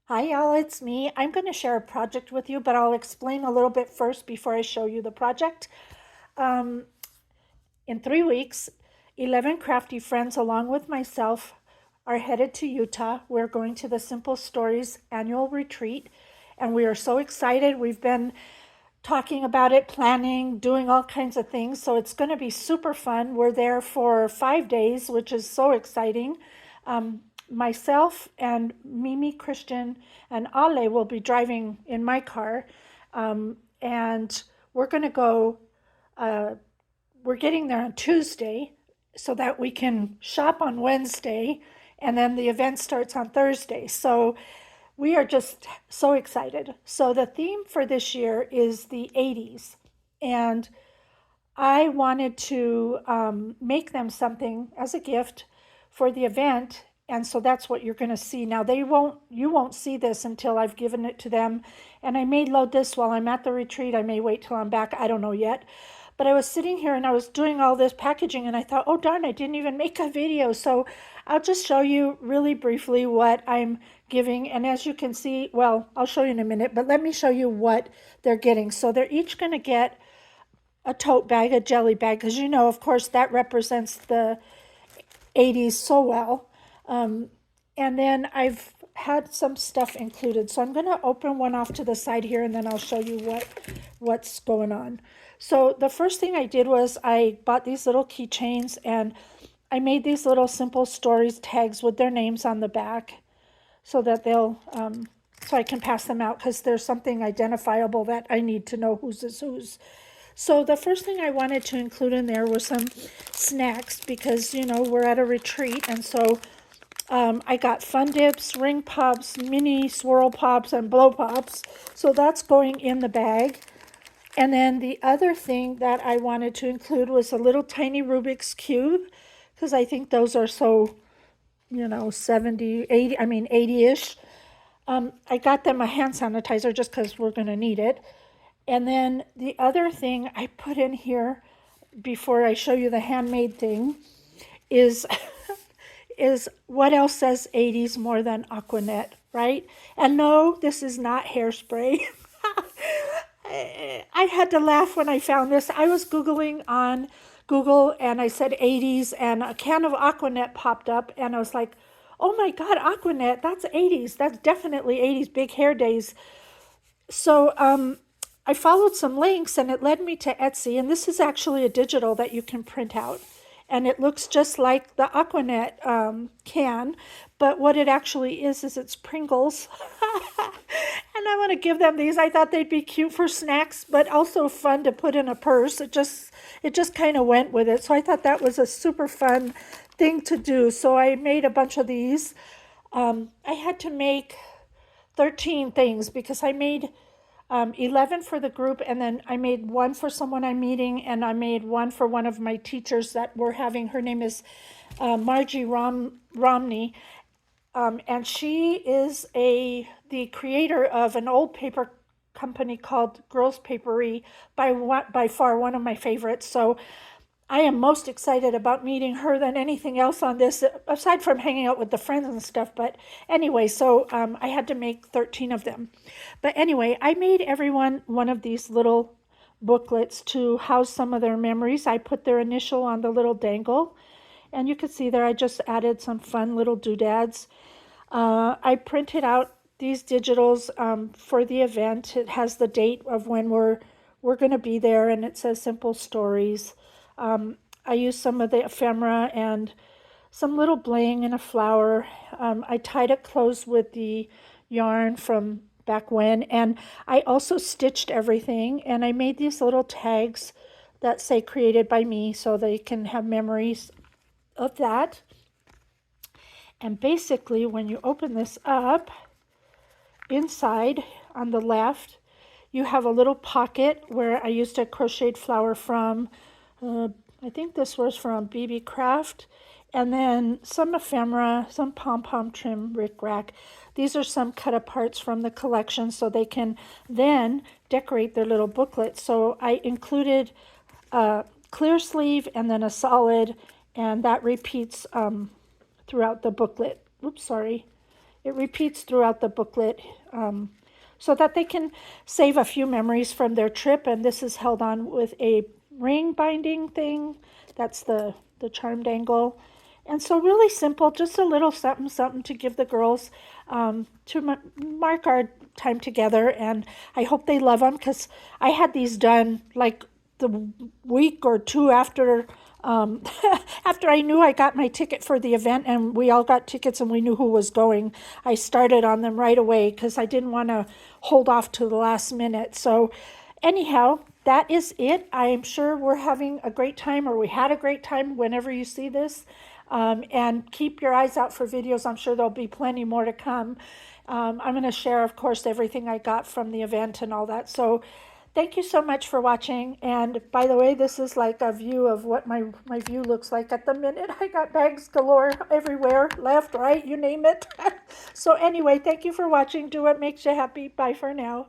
Hi, y'all, it's me. I'm going to share a project with you, but I'll explain a little bit first before I show you the project. Um, in 3 weeks, 11 crafty friends, along with myself, are headed to Utah. We're going to the Simple Stories annual retreat, and we are so excited. We've been talking about it, planning, doing all kinds of things. So it's going to be super fun. We're there for 5 days, which is so exciting. Myself and Mimi, Christian, and Ale will be driving in my car. And we're going to go, uh, we're getting there on Tuesday so that we can shop on Wednesday. And then the event starts on Thursday. So we are just so excited. So the theme for this year is the 80s. And I wanted to make them something as a gift for the event. And so that's what you're going to see. Now you won't see this until I've given it to them. And I may load this while I'm at the retreat. I may wait till I'm back. I don't know yet. But I was sitting here and I was doing all this packaging and I thought, oh darn, I didn't even make a video. So I'll just show you really briefly what I'm giving. And as you can see, well, I'll show you in a minute, but let me show you what they're getting. So they're each going to get a tote bag, a jelly bag, because you know, of course, that represents the 80s so well. And then I've had some stuff included. So I'm going to open one off to the side here and then I'll show you what's going on. So the first thing I did was I bought these little keychains and I made these little simple stories tags with their names on the back so that so I can pass them out because there's something identifiable that I need to know whose is whose. So the first thing I wanted to include in there was some snacks because, you know, we're at a retreat. And so I got Fun Dips, Ring Pops, Mini Swirl Pops, and Blow Pops. So that's going in the bag. And then the other thing that I wanted to include was a little tiny Rubik's Cube because I think those are so, 70, 80, 80-ish. I got them a hand sanitizer just because we're going to need it. And then the other thing I put in here before I show you the handmade thing is is what else says 80s more than Aquanet, right? And no, this is not hairspray. I had to laugh when I found this. I was Googling on Google and I said 80s and a can of Aquanet popped up and I was like, oh my God, Aquanet, that's 80s. That's definitely 80s, big hair days. So I followed some links and it led me to Etsy. And this is actually a digital that you can print out. And it looks just like the Aquanet can. But what it actually is it's Pringles. And I want to give them these. I thought they'd be cute for snacks, but also fun to put in a purse. It just kind of went with it. So I thought that was a super fun thing to do. So I made a bunch of these. I had to make 13 things because I made 11 for the group and then I made one for someone I'm meeting and I made one for one of my teachers that we're having. Her name is Margie Romney. And she is the creator of an old paper company called Girls Papery, by far one of my favorites. So I am most excited about meeting her than anything else on this, aside from hanging out with the friends and stuff. But anyway, so I had to make 13 of them. But anyway, I made everyone one of these little booklets to house some of their memories. I put their initial on the little dangle. And you can see there, I just added some fun little doodads. I printed out these digitals for the event. It has the date of when we're going to be there, and it says Simple Stories. I used some of the ephemera and some little bling and a flower. I tied it closed with the yarn from back when, and I also stitched everything, and I made these little tags that say created by me so they can have memories of that. And basically, when you open this up, inside on the left, you have a little pocket where I used a crocheted flower from, I think this was from BB Craft, and then some ephemera, some pom-pom trim rickrack. These are some cut aparts from the collection so they can then decorate their little booklet. So I included a clear sleeve and then a solid, and that repeats throughout the booklet. Oops, sorry. it repeats throughout the booklet, so that they can save a few memories from their trip. And this is held on with a ring binding thing. That's the charm dangle. And so really simple, just a little something, something to give the girls to mark our time together. And I hope they love them, because I had these done like the week or two after after I knew I got my ticket for the event, and we all got tickets and we knew who was going. I started on them right away because I didn't want to hold off to the last minute. So anyhow, that is it. I'm sure we're having a great time, or we had a great time whenever you see this. And keep your eyes out for videos. I'm sure there'll be plenty more to come. I'm going to share, of course, everything I got from the event and all that. So thank you so much for watching. And by the way, this is like a view of what my view looks like at the minute. I got bags galore everywhere, left, right, you name it. So anyway, thank you for watching. Do what makes you happy. Bye for now.